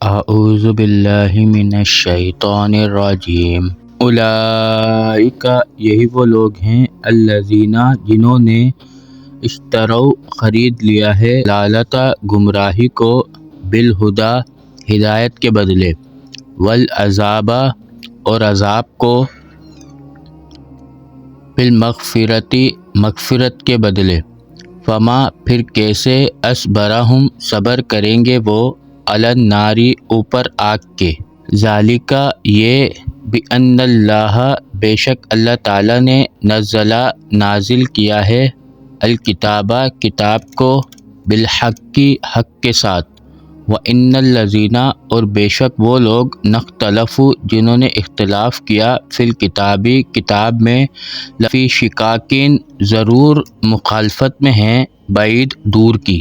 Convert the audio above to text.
اعوذ باللہ من الشیطان الرجیم۔ اولئک یہی وہ لوگ ہیں الذین جنہوں نے اشتروا خرید لیا ہے ضلالت گمراہی کو بالہدی ہدایت کے بدلے والعذاب اور عذاب کو بالمغفرت مغفرت کے بدلے فما پھر کیسے اصبرہم صبر کریں گے وہ علی النار اوپر آگ کے ذالک یہ بأن اللہ بے شک اللہ تعالیٰ نے نازل کیا ہے الکتاب کتاب کو بالحق حق کے ساتھ وَإِنَّ الَّذِينَ اور بے شک وہ لوگ اختلفوا جنہوں نے اختلاف کیا فی الکتاب کتاب میں لفی شقاق ضرور مخالفت میں ہیں بعید دور کی